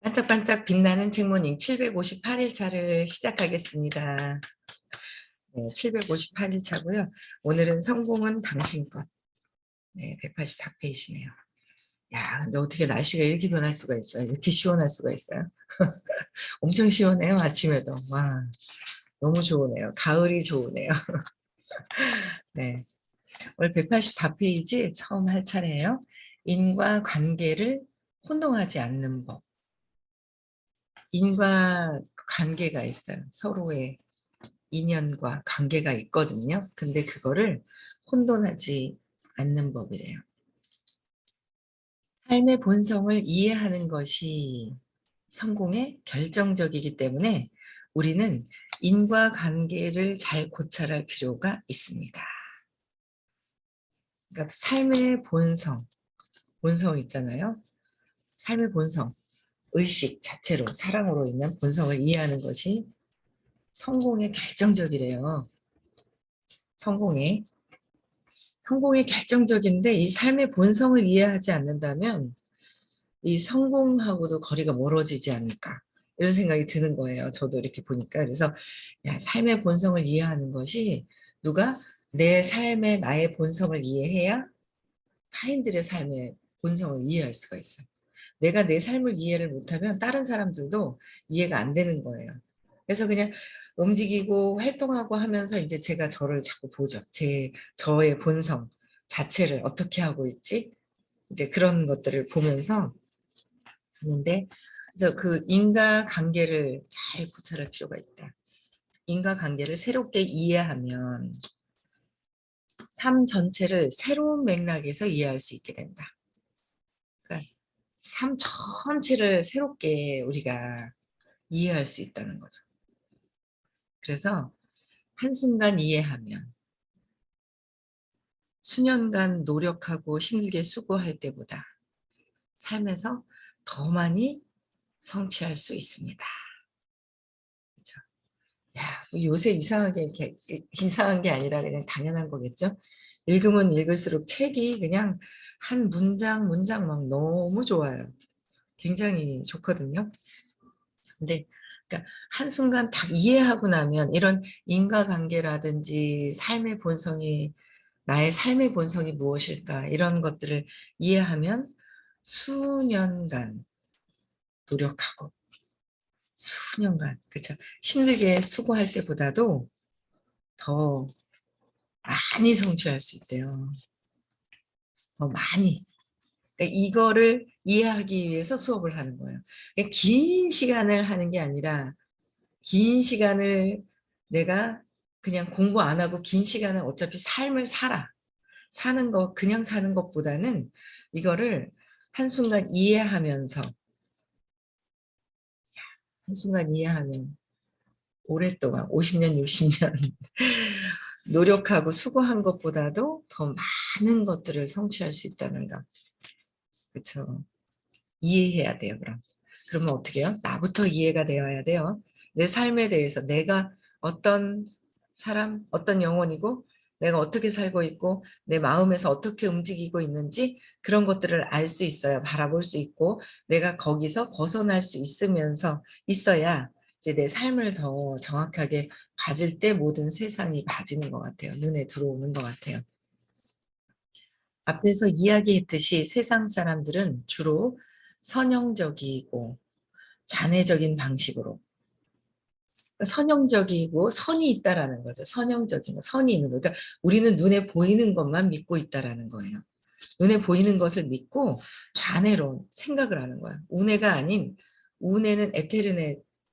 반짝반짝 빛나는 책모닝 758일차를 시작하겠습니다. 네, 758일차고요. 오늘은 성공은 당신 것. 네, 184페이지네요. 야, 근데 어떻게 날씨가 이렇게 변할 수가 있어요? 이렇게 시원할 수가 있어요? 엄청 시원해요, 아침에도. 와, 너무 좋으네요. 가을이 좋으네요. 네, 오늘 184페이지 처음 할 차례예요. 인과관계를 혼동하지 않는 법. 인과관계가 있어요. 서로의 인연과 관계가 있거든요. 근데 그거를 혼돈하지 않는 법이래요. 삶의 본성을 이해하는 것이 성공의 결정적이기 때문에 우리는 인과관계를 잘 고찰할 필요가 있습니다. 그러니까 삶의 본성 있잖아요. 삶의 본성, 의식 자체로 사랑으로 있는 본성을 이해하는 것이 성공의 결정적이래요. 성공의 결정적인데 이 삶의 본성을 이해하지 않는다면 이 성공하고도 거리가 멀어지지 않을까 이런 생각이 드는 거예요. 저도 이렇게 보니까. 그래서 야, 삶의 본성을 이해하는 것이 누가 내 삶의 나의 본성을 이해해야 타인들의 삶의 본성을 이해할 수가 있어요. 내가 내 삶을 이해를 못하면 다른 사람들도 이해가 안 되는 거예요. 그래서 그냥 움직이고 활동하고 하면서 이제 제가 저를 자꾸 보죠. 저의 본성 자체를 어떻게 하고 있지? 이제 그런 것들을 보면서 하는데, 그래서 그 인과관계를 잘 고찰할 필요가 있다. 인과관계를 새롭게 이해하면 삶 전체를 새로운 맥락에서 이해할 수 있게 된다. 그러니까 삶 전체를 새롭게 우리가 이해할 수 있다는 거죠. 그래서 한순간 이해하면 수년간 노력하고 힘들게 수고할 때보다 삶에서 더 많이 성취할 수 있습니다. 그렇죠? 야, 요새 이상한 게 아니라 그냥 당연한 거겠죠? 읽으면 읽을수록 책이 그냥 한 문장 막 너무 좋아요. 굉장히 좋거든요. 근데 그러니까 한순간 딱 이해하고 나면 이런 인과관계라든지 나의 삶의 본성이 무엇일까 이런 것들을 이해하면 수년간 노력하고 수년간 그쵸 힘들게 수고할 때보다도 더 많이 성취할 수 있대요. 더 많이. 그러니까 이거를 이해하기 위해서 수업을 하는 거예요. 그러니까 긴 시간을 하는 게 아니라 긴 시간을 내가 그냥 공부 안 하고 긴 시간을 어차피 삶을 사는 거 그냥 사는 것보다는 이거를 한순간 이해하면서 오랫동안 50년 60년 노력하고 수고한 것보다도 더 많은 것들을 성취할 수 있다는 거. 그렇죠. 이해해야 돼요. 그러면 어떻게 해요? 나부터 이해가 되어야 돼요. 내 삶에 대해서 내가 어떤 사람, 어떤 영혼이고 내가 어떻게 살고 있고 내 마음에서 어떻게 움직이고 있는지 그런 것들을 알 수 있어야 바라볼 수 있고 내가 거기서 벗어날 수 있어야 이제 내 삶을 더 정확하게 봐질 때 모든 세상이 봐지는 것 같아요. 눈에 들어오는 것 같아요. 앞에서 이야기했듯이 세상 사람들은 주로 선형적이고 잔해적인 방식으로 선형적이고 선이 있다라는 거죠. 선형적인 거, 선이 있는 거. 그러니까 우리는 눈에 보이는 것만 믿고 있다라는 거예요. 눈에 보이는 것을 믿고 좌뇌로 생각을 하는 거야. 우뇌가 아닌 우뇌는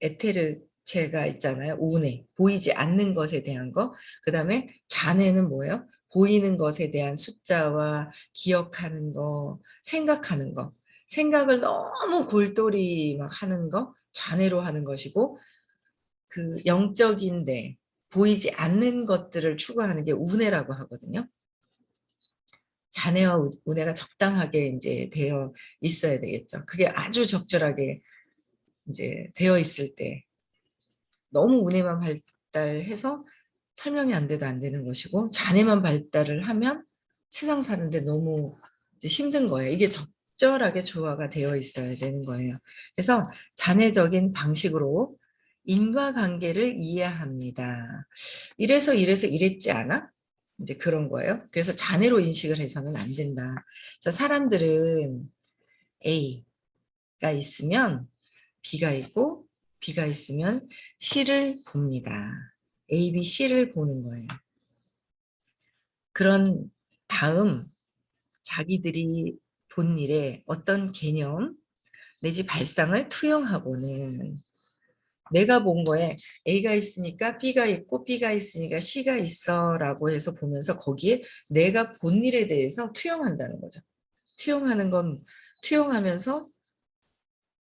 에테르체가 있잖아요. 우뇌 보이지 않는 것에 대한 거. 그다음에 좌뇌는 뭐예요? 보이는 것에 대한 숫자와 기억하는 거, 생각하는 거. 생각을 너무 골똘히 막 하는 거 좌뇌로 하는 것이고 그 영적인데 보이지 않는 것들을 추구하는 게 우뇌라고 하거든요. 자네와 우뇌가 적당하게 이제 되어 있어야 되겠죠. 그게 아주 적절하게 이제 되어 있을 때 너무 우뇌만 발달해서 설명이 안 돼도 안 되는 것이고 자네만 발달을 하면 세상 사는데 너무 이제 힘든 거예요. 이게 적절하게 조화가 되어 있어야 되는 거예요. 그래서 자내적인 방식으로 인과관계를 이해합니다. 이래서 이랬지 않아? 이제 그런 거예요. 그래서 자내로 인식을 해서는 안 된다. 자, 사람들은 A가 있으면 B가 있고 B가 있으면 C를 봅니다. A, B, C를 보는 거예요. 그런 다음 자기들이 본 일에 어떤 개념 내지 발상을 투영하고는 내가 본 거에 A가 있으니까 B가 있고 B가 있으니까 C가 있어 라고 해서 보면서 거기에 내가 본 일에 대해서 투영한다는 거죠. 투영하면서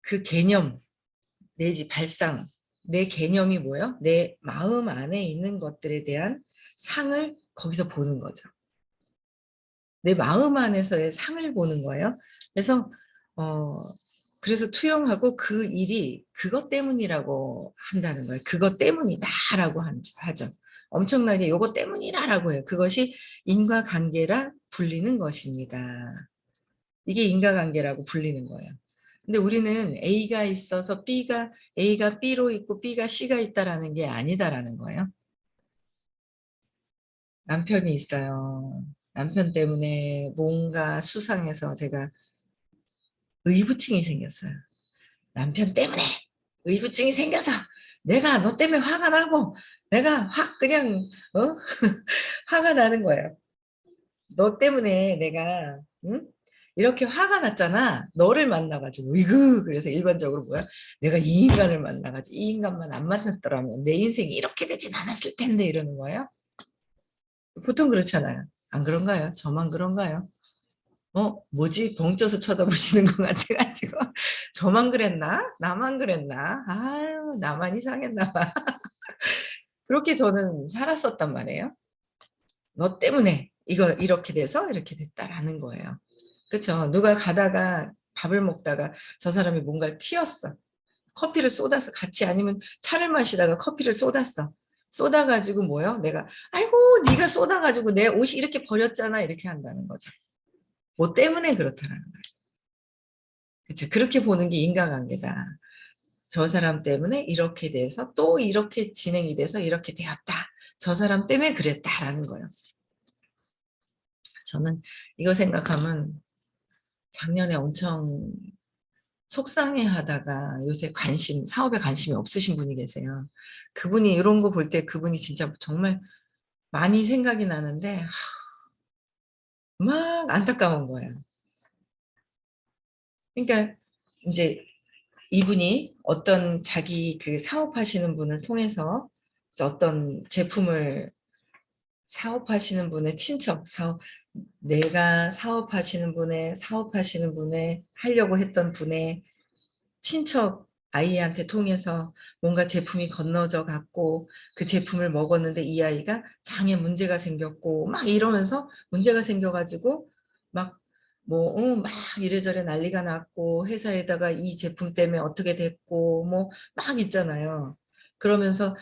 그 개념 내지 발상, 내 개념이 뭐예요? 내 마음 안에 있는 것들에 대한 상을 거기서 보는 거죠. 내 마음 안에서의 상을 보는 거예요. 그래서 그래서 투영하고 그 일이 그것 때문이라고 한다는 거예요. 그것 때문이다라고 하죠. 엄청나게 요거 때문이라고 해요. 그것이 인과관계라 불리는 것입니다. 이게 인과관계라고 불리는 거예요. 근데 우리는 A가 있어서 A가 B로 있고 B가 C가 있다라는 게 아니다라는 거예요. 남편이 있어요. 남편 때문에 뭔가 수상해서 제가 의부증이 생겼어요. 남편 때문에 의부증이 생겨서 내가 너 때문에 화가 나고 내가 확 그냥 화가 나는 거예요. 너 때문에 내가 응? 이렇게 화가 났잖아. 너를 만나가지고 이그 그래서 일반적으로 뭐야? 내가 이 인간을 만나가지고 이 인간만 안 만났더라면 내 인생이 이렇게 되진 않았을 텐데 이러는 거예요. 보통 그렇잖아요. 안 그런가요? 저만 그런가요? 뭐지? 벙쪄서 쳐다보시는 것 같아가지고 저만 그랬나? 나만 그랬나? 아유 나만 이상했나 봐. 그렇게 저는 살았었단 말이에요. 너 때문에 이거 이렇게 돼서 이렇게 됐다라는 거예요. 그렇죠? 누가 가다가 밥을 먹다가 저 사람이 뭔가를 튀었어. 커피를 쏟았어. 같이 아니면 차를 마시다가 커피를 쏟았어. 쏟아가지고 뭐요? 내가 아이고 네가 쏟아가지고 내 옷이 이렇게 버렸잖아 이렇게 한다는 거죠. 뭐 때문에 그렇다라는 거예요. 그렇죠? 그렇게 보는 게 인과관계다. 저 사람 때문에 이렇게 돼서 또 이렇게 진행이 돼서 이렇게 되었다. 저 사람 때문에 그랬다라는 거예요. 저는 이거 생각하면 작년에 엄청 속상해하다가 요새 사업에 관심이 없으신 분이 계세요. 그분이 이런 거 볼 때 그분이 진짜 정말 많이 생각이 나는데 막 안타까운 거예요. 그러니까 이제 이분이 어떤 자기 그 사업하시는 분을 통해서 어떤 제품을 사업하시는 분의 내가 사업하시는 분의 하려고 했던 분의 친척 아이한테 통해서 뭔가 제품이 건너져 갔고 그 제품을 먹었는데 이 아이가 장에 문제가 생겼고 막 이러면서 문제가 생겨가지고 막 막 이래저래 난리가 났고 회사에다가 이 제품 때문에 어떻게 됐고 뭐 막 있잖아요. 그러면서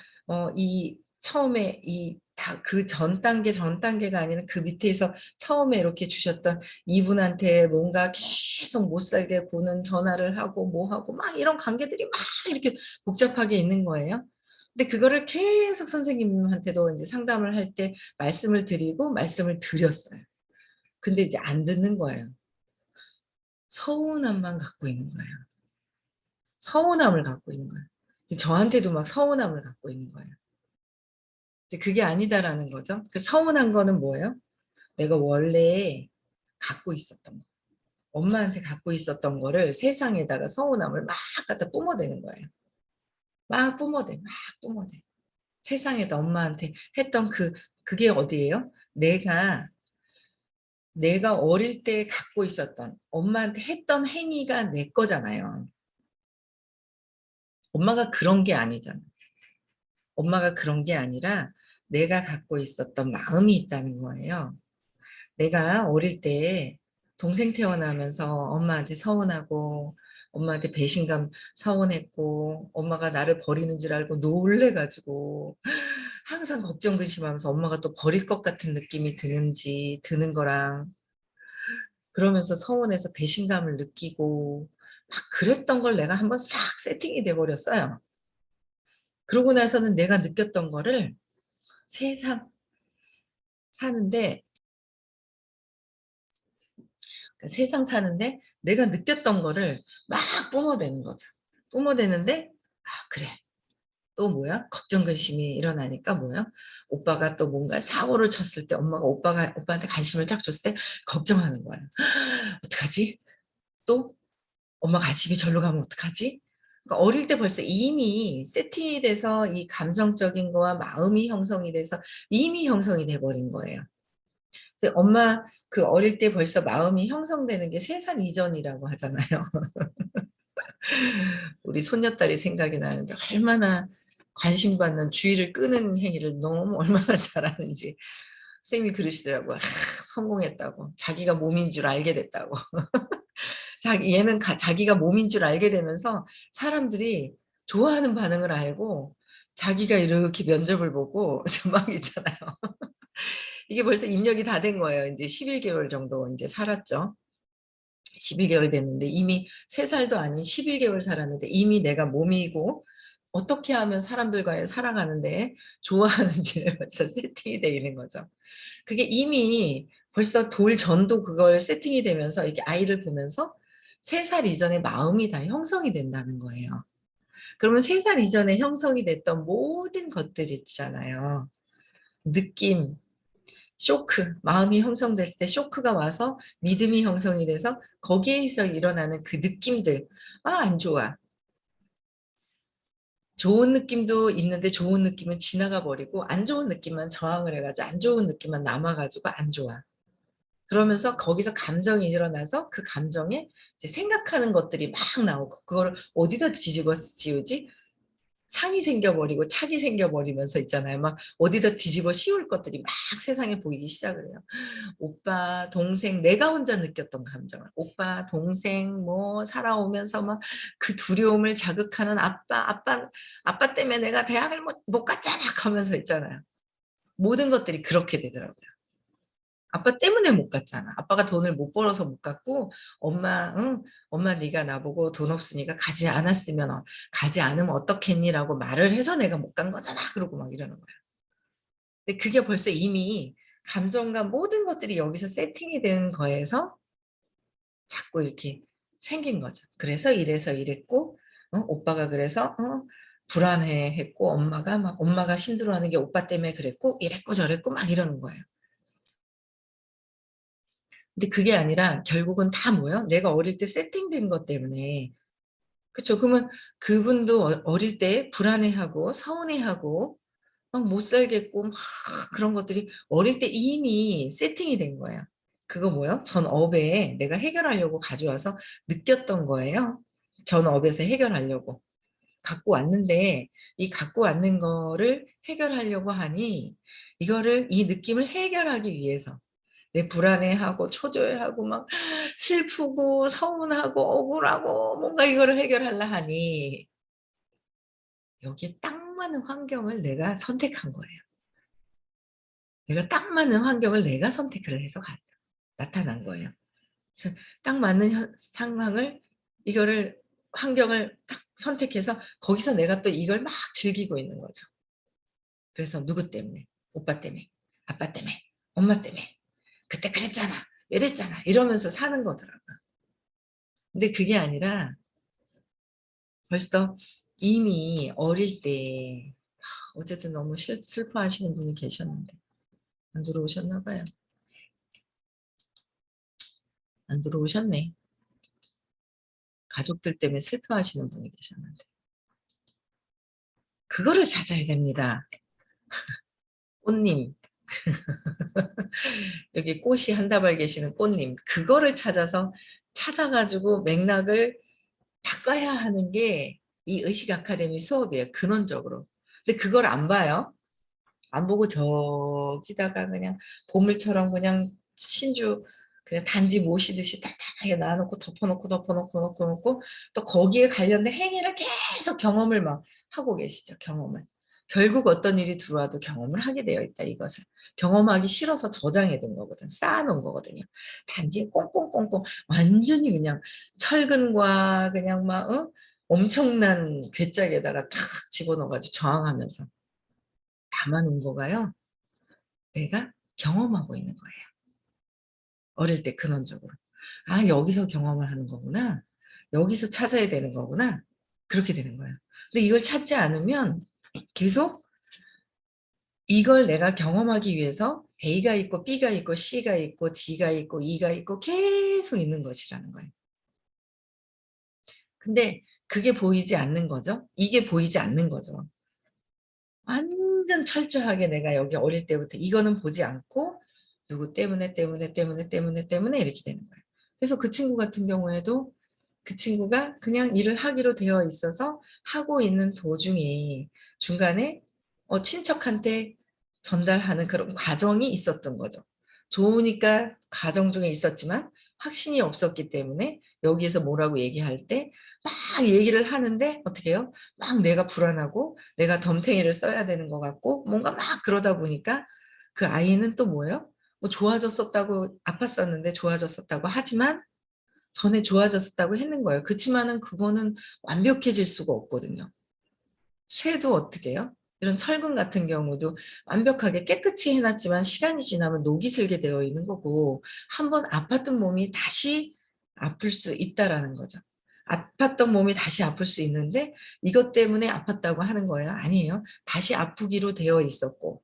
이 처음에 이 다 그 전 단계가 아니라 그 밑에서 처음에 이렇게 주셨던 이분한테 뭔가 계속 못 살게 구는 전화를 하고 뭐 하고 막 이런 관계들이 막 이렇게 복잡하게 있는 거예요. 근데 그거를 계속 선생님한테도 이제 상담을 할 때 말씀을 드리고 말씀을 드렸어요. 근데 이제 안 듣는 거예요. 서운함만 갖고 있는 거예요. 서운함을 갖고 있는 거예요. 저한테도 막 서운함을 갖고 있는 거예요. 이제 그게 아니다라는 거죠. 그 서운한 거는 뭐예요? 내가 원래 갖고 있었던 거. 엄마한테 갖고 있었던 거를 세상에다가 서운함을 막 갖다 뿜어대는 거예요. 막 뿜어대. 세상에다 엄마한테 했던 그게 어디예요? 내가 어릴 때 갖고 있었던 엄마한테 했던 행위가 내 거잖아요. 엄마가 그런 게 아니잖아. 엄마가 그런 게 아니라 내가 갖고 있었던 마음이 있다는 거예요. 내가 어릴 때 동생 태어나면서 엄마한테 서운하고 엄마한테 배신감 서운했고 엄마가 나를 버리는 줄 알고 놀래가지고 항상 걱정 근심하면서 엄마가 또 버릴 것 같은 느낌이 드는 거랑 그러면서 서운해서 배신감을 느끼고 막 그랬던 걸 내가 한번 싹 세팅이 돼 버렸어요. 그러고 나서는 내가 느꼈던 거를 세상 사는데 세상 사는데 내가 느꼈던 거를 막 뿜어대는 거죠. 뿜어대는데 그래. 또 뭐야? 걱정 근심이 일어나니까 뭐야? 오빠가 또 뭔가 사고를 쳤을 때 엄마가 오빠한테 관심을 쫙 줬을 때 걱정하는 거야. 어떡하지? 또 엄마 관심이 절로 가면 어떡하지? 그러니까 어릴 때 벌써 이미 세팅이 돼서 이 감정적인 거와 마음이 형성이 돼서 이미 형성이 돼 버린 거예요. 그래서 엄마 그 어릴 때 벌써 마음이 형성되는 게 3살 이전이라고 하잖아요. 우리 손녀딸이 생각이 나는데 얼마나 관심받는 주의를 끄는 행위를 너무 얼마나 잘하는지 쌤이 그러시더라고요. 성공했다고. 자기가 몸인 줄 알게 됐다고. 얘는 자기가 몸인 줄 알게 되면서 사람들이 좋아하는 반응을 알고 자기가 이렇게 면접을 보고 막 있잖아요. 이게 벌써 입력이 다 된 거예요. 이제 11개월 정도 이제 살았죠. 11개월 됐는데 이미 3살도 아닌 11개월 살았는데 이미 내가 몸이고 어떻게 하면 사람들과의 살아가는데 좋아하는지를 벌써 세팅이 되어 있는 거죠. 그게 이미 벌써 돌 전도 그걸 세팅이 되면서 이렇게 아이를 보면서 3살 이전에 마음이 다 형성이 된다는 거예요. 그러면 3살 이전에 형성이 됐던 모든 것들 있잖아요. 느낌, 쇼크, 마음이 형성됐을 때 쇼크가 와서 믿음이 형성이 돼서 거기에서 일어나는 그 느낌들, 안 좋아. 좋은 느낌도 있는데 좋은 느낌은 지나가 버리고 안 좋은 느낌만 저항을 해가지고 안 좋은 느낌만 남아가지고 안 좋아. 그러면서 거기서 감정이 일어나서 그 감정에 이제 생각하는 것들이 막 나오고 그거를 어디다 뒤집어 씌우지? 상이 생겨버리고 착이 생겨버리면서 있잖아요. 막 어디다 뒤집어 씌울 것들이 막 세상에 보이기 시작을 해요. 오빠, 동생, 내가 혼자 느꼈던 감정을. 오빠, 동생, 뭐, 살아오면서 막 그 두려움을 자극하는 아빠 때문에 내가 대학을 못 갔잖아! 하면서 있잖아요. 모든 것들이 그렇게 되더라고요. 아빠 때문에 못 갔잖아. 아빠가 돈을 못 벌어서 못 갔고, 엄마, 응, 엄마 네가 나보고 돈 없으니까 가지 않으면 어떻겠니라고 말을 해서 내가 못 간 거잖아. 그러고 막 이러는 거야. 근데 그게 벌써 이미 감정과 모든 것들이 여기서 세팅이 된 거에서 자꾸 이렇게 생긴 거죠. 그래서 이래서 이랬고, 오빠가 그래서 불안해했고, 엄마가 힘들어하는 게 오빠 때문에 그랬고, 이랬고 저랬고 막 이러는 거예요. 근데 그게 아니라 결국은 다 뭐예요? 내가 어릴 때 세팅된 것 때문에. 그쵸? 그러면 그분도 어릴 때 불안해하고 서운해하고 막 못 살겠고 막 그런 것들이 어릴 때 이미 세팅이 된 거예요. 그거 뭐예요? 전 업에 내가 해결하려고 가져와서 느꼈던 거예요. 전 업에서 해결하려고 갖고 왔는데 이 갖고 왔는 거를 해결하려고 하니 이 느낌을 해결하기 위해서 내 불안해하고 초조해하고 막 슬프고 서운하고 억울하고 뭔가 이거를 해결하려 하니 여기에 딱 맞는 환경을 내가 선택한 거예요. 내가 딱 맞는 환경을 내가 선택을 해서 나타난 거예요. 그래서 딱 맞는 상황을 이거를 환경을 딱 선택해서 거기서 내가 또 이걸 막 즐기고 있는 거죠. 그래서 누구 때문에? 오빠 때문에, 아빠 때문에, 엄마 때문에. 그때 그랬잖아, 이랬잖아 이러면서 사는 거더라고요. 근데 그게 아니라 벌써 이미 어릴 때 어제도 너무 슬퍼하시는 분이 계셨는데 안 들어오셨나 봐요. 안 들어오셨네. 가족들 때문에 슬퍼하시는 분이 계셨는데 그거를 찾아야 됩니다. 꽃님. 여기 꽃이 한 다발 계시는 꽃님. 그거를 찾아가지고 맥락을 바꿔야 하는 게 이 의식 아카데미 수업이에요. 근원적으로. 근데 그걸 안 봐요. 안 보고 저기다가 그냥 보물처럼 그냥 신주 그냥 단지 모시듯이 단단하게 놔놓고 덮어놓고 또 거기에 관련된 행위를 계속 경험을 막 하고 계시죠. 경험을. 결국 어떤 일이 들어와도 경험을 하게 되어 있다, 이것을. 경험하기 싫어서 저장해둔 거거든. 쌓아놓은 거거든요. 단지 꽁꽁꽁꽁 완전히 그냥 철근과 그냥 막 엄청난 괴짝에다가 탁 집어넣어가지고 저항하면서 담아놓은 거가요. 내가 경험하고 있는 거예요. 어릴 때 근원적으로. 아, 여기서 경험을 하는 거구나. 여기서 찾아야 되는 거구나. 그렇게 되는 거예요. 근데 이걸 찾지 않으면 계속 이걸 내가 경험하기 위해서 A가 있고 B가 있고 C가 있고 D가 있고 E가 있고 계속 있는 것이라는 거예요. 근데 그게 보이지 않는 거죠. 이게 보이지 않는 거죠. 완전 철저하게 내가 여기 어릴 때부터 이거는 보지 않고 누구 때문에 이렇게 되는 거예요. 그래서 그 친구 같은 경우에도 그 친구가 그냥 일을 하기로 되어 있어서 하고 있는 도중에 중간에 친척한테 전달하는 그런 과정이 있었던 거죠. 좋으니까 과정 중에 있었지만 확신이 없었기 때문에 여기에서 뭐라고 얘기할 때 막 얘기를 하는데 어떻게 해요? 막 내가 불안하고 내가 덤탱이를 써야 되는 것 같고 뭔가 막 그러다 보니까 그 아이는 또 뭐예요? 뭐 좋아졌었다고 아팠었는데 좋아졌었다고 하지만 전에 좋아졌었다고 했는 거예요. 그렇지만은 그거는 완벽해질 수가 없거든요. 쇠도 어떻게 해요? 이런 철근 같은 경우도 완벽하게 깨끗이 해놨지만 시간이 지나면 녹이 슬게 되어 있는 거고 한번 아팠던 몸이 다시 아플 수 있다라는 거죠. 아팠던 몸이 다시 아플 수 있는데 이것 때문에 아팠다고 하는 거예요? 아니에요. 다시 아프기로 되어 있었고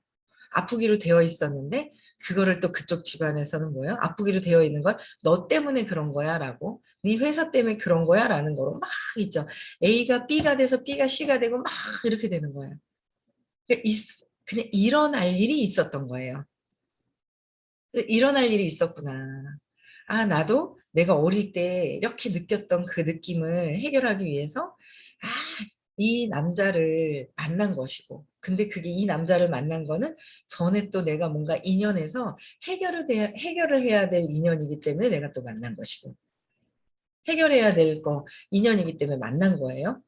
아프기로 되어 있었는데 그거를 또 그쪽 집안에서는 뭐예요? 아프기로 되어 있는 걸 너 때문에 그런 거야 라고 네 회사 때문에 그런 거야 라는 거로 막 있죠. A가 B가 돼서 B가 C가 되고 막 이렇게 되는 거예요. 그러니까 그냥 일어날 일이 있었던 거예요. 일어날 일이 있었구나. 아, 나도 내가 어릴 때 이렇게 느꼈던 그 느낌을 해결하기 위해서 아, 이 남자를 만난 것이고 근데 그게 이 남자를 만난 거는 전에 또 내가 뭔가 인연에서 해결을 해야 될 인연이기 때문에 내가 또 만난 것이고 해결해야 될 거 인연이기 때문에 만난 거예요.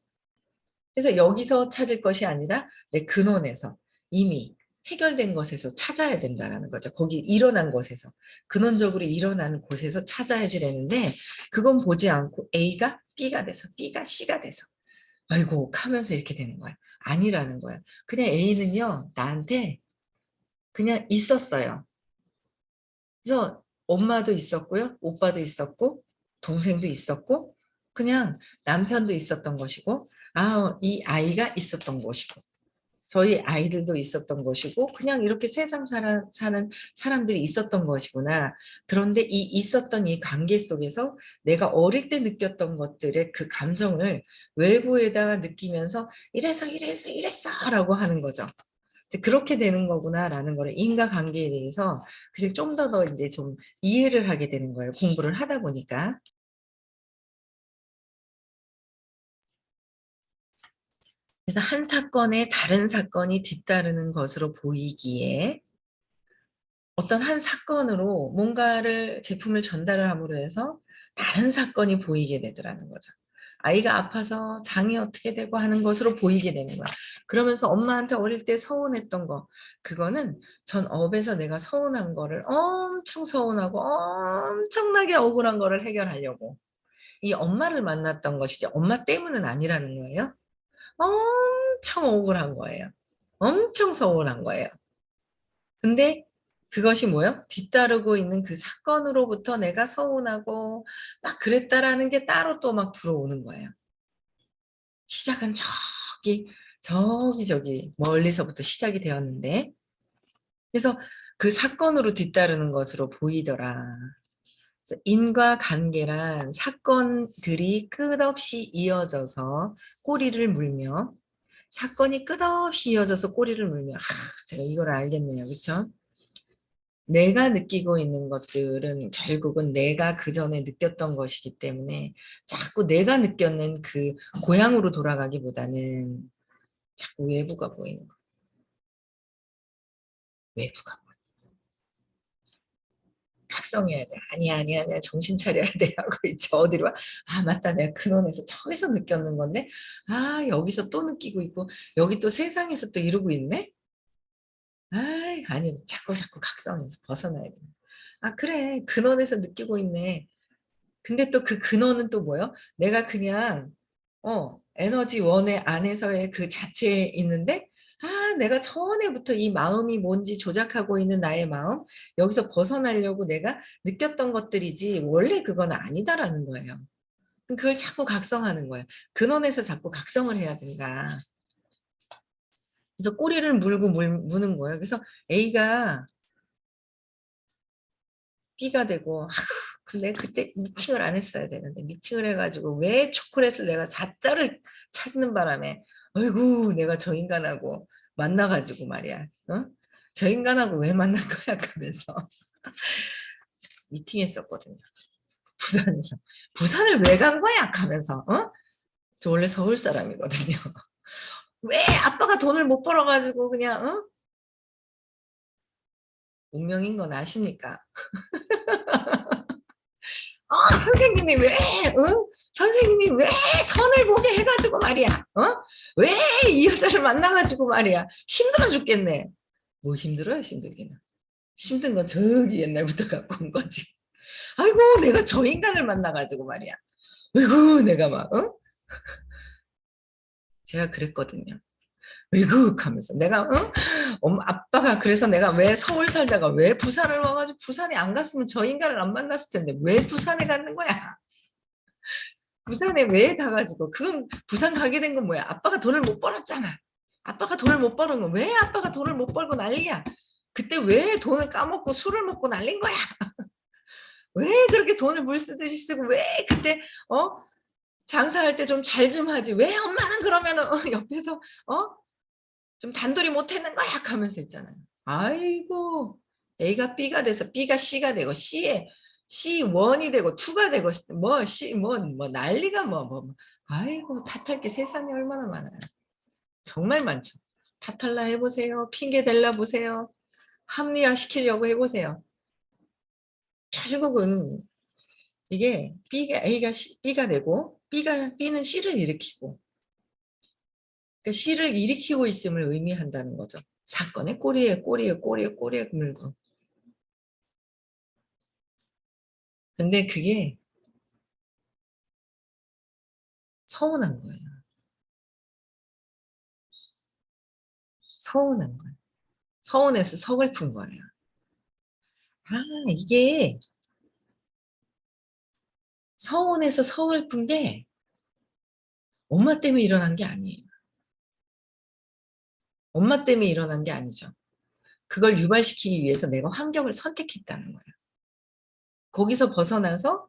그래서 여기서 찾을 것이 아니라 내 근원에서 이미 해결된 것에서 찾아야 된다는 거죠. 거기 일어난 곳에서 근원적으로 일어나는 곳에서 찾아야지 되는데 그건 보지 않고 A가 B가 돼서 B가 C가 돼서 아이고 하면서 이렇게 되는 거야. 아니라는 거야. 그냥 A는요 나한테 그냥 있었어요. 그래서 엄마도 있었고요. 오빠도 있었고 동생도 있었고 그냥 남편도 있었던 것이고 이 아이가 있었던 것이고 저희 아이들도 있었던 것이고 그냥 이렇게 세상 사는 사람들이 있었던 것이구나. 그런데 이 있었던 이 관계 속에서 내가 어릴 때 느꼈던 것들의 그 감정을 외부에다가 느끼면서 이래서 라고 하는 거죠. 그렇게 되는 거구나라는 거를 인과관계에 대해서 그냥 좀 더 이제 좀 이해를 하게 되는 거예요. 공부를 하다 보니까. 그래서 한 사건에 다른 사건이 뒤따르는 것으로 보이기에 어떤 한 사건으로 뭔가를 제품을 전달을 함으로 해서 다른 사건이 보이게 되더라는 거죠. 아이가 아파서 장이 어떻게 되고 하는 것으로 보이게 되는 거야. 그러면서 엄마한테 어릴 때 서운했던 거 그거는 전 업에서 내가 서운한 거를 엄청 서운하고 엄청나게 억울한 거를 해결하려고 이 엄마를 만났던 것이지 엄마 때문은 아니라는 거예요. 엄청 억울한 거예요. 엄청 서운한 거예요. 근데 그것이 뭐예요? 뒤따르고 있는 그 사건으로부터 내가 서운하고 막 그랬다라는 게 따로 또 막 들어오는 거예요. 시작은 저기 멀리서부터 시작이 되었는데 그래서 그 사건으로 뒤따르는 것으로 보이더라. 그래서 인과관계란 사건들이 끝없이 이어져서 꼬리를 물며 사건이 끝없이 이어져서 꼬리를 물며 제가 이걸 알겠네요. 그렇죠? 내가 느끼고 있는 것들은 결국은 내가 그전에 느꼈던 것이기 때문에 자꾸 내가 느꼈는 그 고향으로 돌아가기보다는 자꾸 외부가 보이는 거. 외부가. 각성해야 돼. 아니야, 아니야, 아니야. 정신 차려야 돼. 하고 있지. 어디로 와? 아, 맞다. 내가 근원에서 저기서 느꼈는 건데. 아, 여기서 또 느끼고 있고. 여기 또 세상에서 또 이러고 있네? 아이, 아니, 자꾸 각성해서 벗어나야 돼. 아, 그래. 근원에서 느끼고 있네. 근데 또 그 근원은 또 뭐예요? 내가 그냥 에너지 원의 안에서의 그 자체에 있는데 아 내가 전에부터 이 마음이 뭔지 조작하고 있는 나의 마음 여기서 벗어나려고 내가 느꼈던 것들이지 원래 그건 아니다라는 거예요. 그걸 자꾸 각성하는 거예요. 근원에서 자꾸 각성을 해야 된다. 그래서 꼬리를 물고 무는 거예요. 그래서 A가 B가 되고 근데 그때 미팅을 안 했어야 되는데 미팅을 해가지고 왜 초콜릿을 내가 4자를 찾는 바람에 어이구 내가 저 인간하고 만나가지고 말이야 저 인간하고 왜 만난 거야 하면서 미팅했었거든요. 부산에서 부산을 왜 간 거야 하면서 저 원래 서울 사람이거든요. 왜 아빠가 돈을 못 벌어가지고 그냥 운명인 건 아십니까? 선생님이 왜, 응? 선생님이 왜 선을 보게 해가지고 말이야, 왜 이 여자를 만나가지고 말이야. 힘들어 죽겠네. 뭐 힘들어요, 힘들기는. 힘든 건 저기 옛날부터 갖고 온 거지. 아이고, 내가 저 인간을 만나가지고 말이야. 아이고, 내가 막, 제가 그랬거든요. 아이고, 하면서. 내가, 아빠가 그래서 내가 왜 서울 살다가 왜 부산을 와가지고 부산에 안 갔으면 저 인간을 안 만났을 텐데 왜 부산에 갔는 거야? 부산에 왜 가가지고 그건 부산 가게 된 건 뭐야? 아빠가 돈을 못 벌었잖아. 아빠가 돈을 못 버는 건 왜 아빠가 돈을 못 벌고 난리야? 그때 왜 돈을 까먹고 술을 먹고 날린 거야? 왜 그렇게 돈을 물 쓰듯이 쓰고 왜 그때 장사할 때 좀 잘 좀 하지? 왜 엄마는 그러면은 옆에서 좀 단돌이 못 했는 거야? 하면서 있잖아요. 아이고 A가 B가 돼서 B가 C가 되고 C에 C1이 되고 2가 되고 뭐 C 뭐 난리가 뭐. 아이고 탓할 게 세상에 얼마나 많아요. 정말 많죠. 탓할라 해보세요. 핑계 댈라 보세요. 합리화시키려고 해보세요. 결국은 이게 B가 되고 B는 C를 일으키고 그러니까 C를 일으키고 있음을 의미한다는 거죠. 사건의 꼬리에 물고. 근데 그게 서운한 거예요. 서운한 거예요. 서운해서 서글픈 거예요. 아, 이게 서운해서 서글픈 게 엄마 때문에 일어난 게 아니에요. 엄마 때문에 일어난 게 아니죠. 그걸 유발시키기 위해서 내가 환경을 선택했다는 거예요. 거기서 벗어나서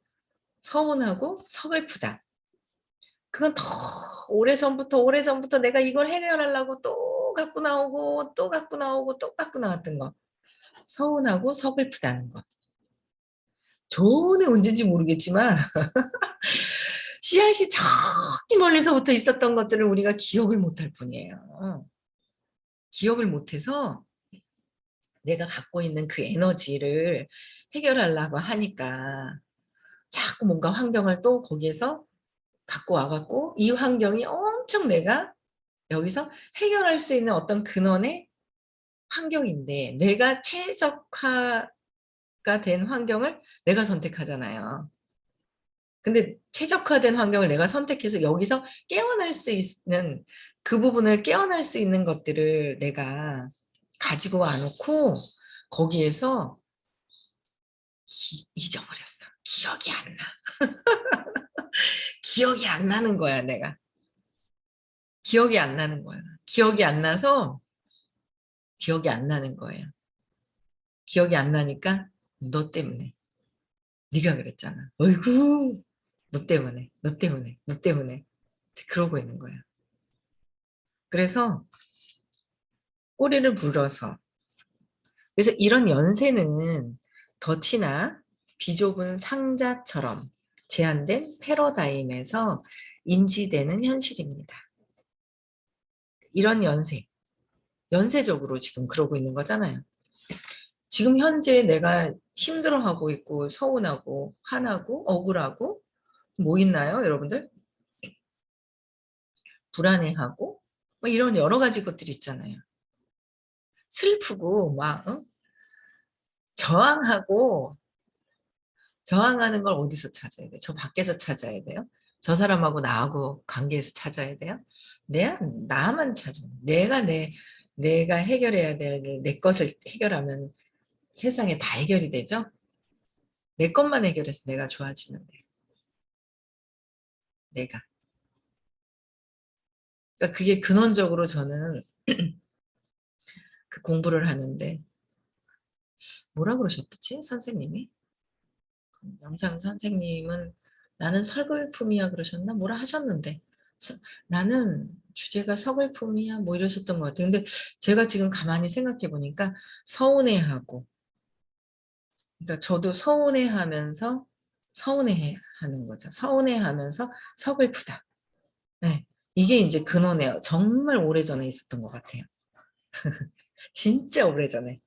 서운하고 서글프다. 그건 더 오래전부터 내가 이걸 해결하려고 또 갖고 나오고 또 갖고 나오고 또 갖고 나왔던 거. 서운하고 서글프다는 거. 좋은 애 언제인지 모르겠지만 씨앗이 저기 멀리서부터 있었던 것들을 우리가 기억을 못할 뿐이에요. 기억을 못해서 내가 갖고 있는 그 에너지를 해결하려고 하니까 자꾸 뭔가 환경을 또 거기에서 갖고 와갖고 이 환경이 엄청 내가 여기서 해결할 수 있는 어떤 근원의 환경인데 내가 최적화가 된 환경을 내가 선택하잖아요. 근데 최적화된 환경을 내가 선택해서 여기서 깨어날 수 있는 그 부분을 깨어날 수 있는 것들을 내가 가지고 와놓고 거기에서 잊어버렸어. 기억이 안 나. 기억이 안 나는 거야, 내가. 기억이 안 나는 거야. 기억이 안 나서 기억이 안 나는 거예요. 기억이 안 나니까 너 때문에. 네가 그랬잖아. 어이구, 너 때문에. 그러고 있는 거야. 그래서 꼬리를 물어서 그래서 이런 연세는 덫이나 비좁은 상자처럼 제한된 패러다임에서 인지되는 현실입니다. 이런 연세적으로 지금 그러고 있는 거잖아요. 지금 현재 내가 힘들어하고 있고 서운하고 화나고 억울하고 뭐 있나요, 여러분들? 불안해하고 뭐 이런 여러 가지 것들이 있잖아요. 슬프고 막 저항하고 저항하는 걸 어디서 찾아야 돼요? 저 밖에서 찾아야 돼요? 저 사람하고 나하고 관계에서 찾아야 돼요? 나만 찾아. 내가 해결해야 될 내 것을 해결하면 세상에 다 해결이 되죠? 내 것만 해결해서 내가 좋아지면 돼요. 내가. 그러니까 그게 근원적으로 저는 그 공부를 하는데 뭐라 그러셨지? 선생님이? 그 영상 선생님은 나는 서글픔이야 그러셨나? 뭐라 하셨는데 나는 주제가 서글픔이야 뭐 이러셨던 것 같아요. 근데 제가 지금 가만히 생각해 보니까 서운해하고 그러니까 저도 서운해하면서 서운해하는 거죠. 서운해하면서 서글프다. 네. 이게 이제 근원에 정말 오래전에 있었던 것 같아요. 진짜 오래전에.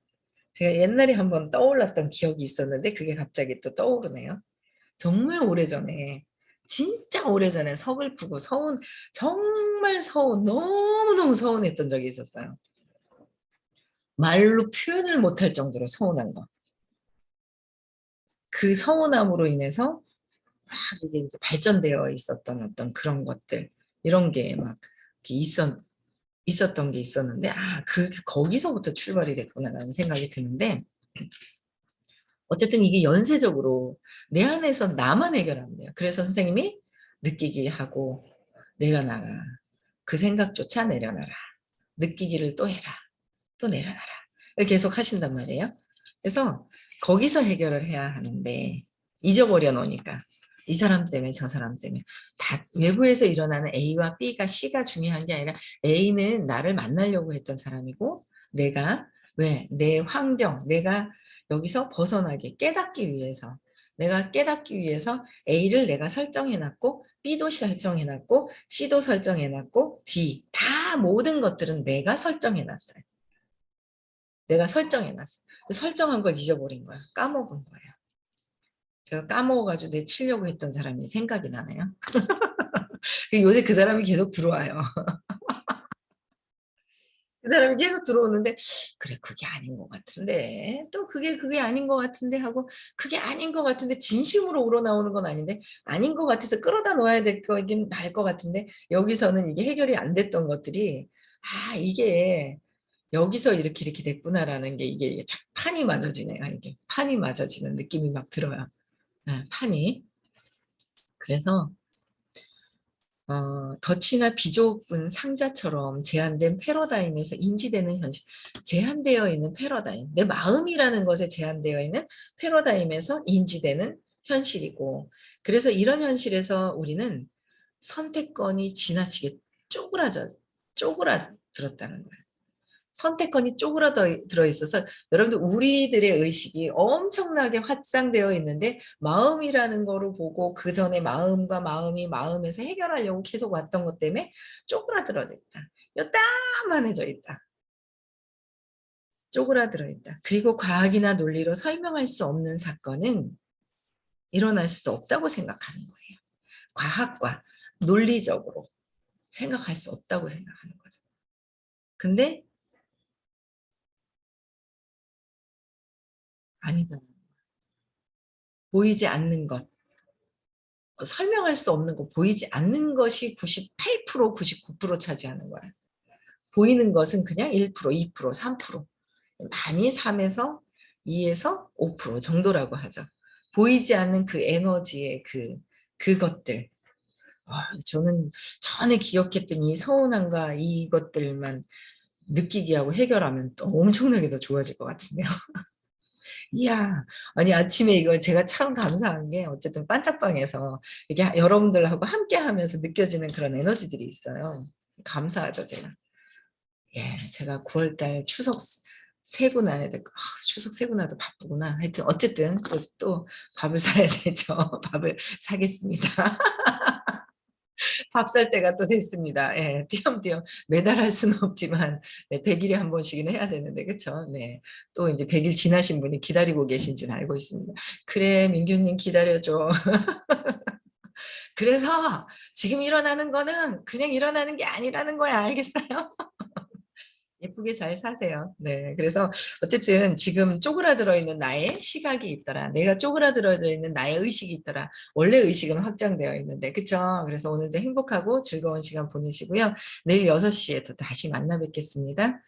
제가 옛날에 한번 떠올랐던 기억이 있었는데 그게 갑자기 또 떠오르네요. 정말 오래전에 진짜 오래전에 서글프고 정말 너무너무 서운했던 적이 있었어요. 말로 표현을 못할 정도로 서운한 거. 그 서운함으로 인해서 막 이게 이제 발전되어 있었던 어떤 그런 것들 이런 게 막 있었던 게 있었는데 거기서부터 출발이 됐구나라는 생각이 드는데 어쨌든 이게 연쇄적으로 내 안에서 나만 해결하면 돼요. 그래서 선생님이 느끼기 하고 내려놔라. 그 생각조차 내려놔라. 느끼기를 또 해라. 또 내려놔라. 이렇게 계속 하신단 말이에요. 그래서 거기서 해결을 해야 하는데 잊어버려 놓으니까 이 사람 때문에 저 사람 때문에 다 외부에서 일어나는 A와 B가 C가 중요한 게 아니라 A는 나를 만나려고 했던 사람이고 내가 내 환경 내가 여기서 벗어나게 내가 깨닫기 위해서 A를 내가 설정해놨고 B도 설정해놨고 C도 설정해놨고 D 다 모든 것들은 내가 설정해놨어요. 내가 설정해놨어. 설정한 걸 잊어버린 거야. 까먹은 거예요. 제가 까먹어가지고 내치려고 했던 사람이 생각이 나네요. 요새 그 사람이 계속 들어와요. 그 사람이 계속 들어오는데 그래 그게 아닌 것 같은데 또 그게 아닌 것 같은데 하고 그게 아닌 것 같은데 진심으로 우러나오는 건 아닌데 아닌 것 같아서 끌어다 놓아야 될 거긴 날 것 같은데 여기서는 이게 해결이 안 됐던 것들이 이게 여기서 이렇게 됐구나라는 게 이게 판이 맞아지네요. 이게 판이 맞아지는 느낌이 막 들어요. 판이. 그래서 덫이나 비좁은 상자처럼 제한된 패러다임에서 인지되는 현실, 제한되어 있는 패러다임, 내 마음이라는 것에 제한되어 있는 패러다임에서 인지되는 현실이고, 그래서 이런 현실에서 우리는 선택권이 지나치게 쪼그라들었다는 거예요. 선택권이 쪼그라들어 있어서 여러분들 우리들의 의식이 엄청나게 확장되어 있는데 마음이라는 거를 보고 그 전에 마음과 마음에서 해결하려고 계속 왔던 것 때문에 쪼그라들어져 있다. 요따만해져 있다. 쪼그라들어 있다. 그리고 과학이나 논리로 설명할 수 없는 사건은 일어날 수도 없다고 생각하는 거예요. 과학과 논리적으로 생각할 수 없다고 생각하는 거죠. 근데 아니다. 보이지 않는 것. 설명할 수 없는 거 보이지 않는 것이 98% 99% 차지하는 거야. 보이는 것은 그냥 1% 2% 3% 많이 3에서 2에서 5% 정도라고 하죠. 보이지 않는 그 에너지의 그것들 저는 전에 기억했던 이 서운함과 이것들만 느끼게 하고 해결하면 또 엄청나게 더 좋아질 것 같은데요. 이야, 아니 아침에 이걸 제가 참 감사한 게 어쨌든 반짝방에서 이게 여러분들하고 함께 하면서 느껴지는 그런 에너지들이 있어요. 감사하죠, 제가. 예, 제가 9월달 추석 세고 나야 될 추석 세고 나도 바쁘구나. 하여튼 어쨌든 또 밥을 사야 되죠. 밥을 사겠습니다. 밥 살 때가 또 됐습니다. 예, 띄엄띄엄 매달 할 수는 없지만 네, 100일에 한 번씩은 해야 되는데 그쵸? 네, 또 이제 100일 지나신 분이 기다리고 계신지는 알고 있습니다. 그래 민규님 기다려줘. 그래서 지금 일어나는 거는 그냥 일어나는 게 아니라는 거야. 알겠어요? 예쁘게 잘 사세요. 네. 그래서 어쨌든 지금 쪼그라들어 있는 나의 시각이 있더라. 내가 쪼그라들어 있는 나의 의식이 있더라. 원래 의식은 확장되어 있는데. 그쵸? 그래서 오늘도 행복하고 즐거운 시간 보내시고요. 내일 6시에 또 다시 만나 뵙겠습니다.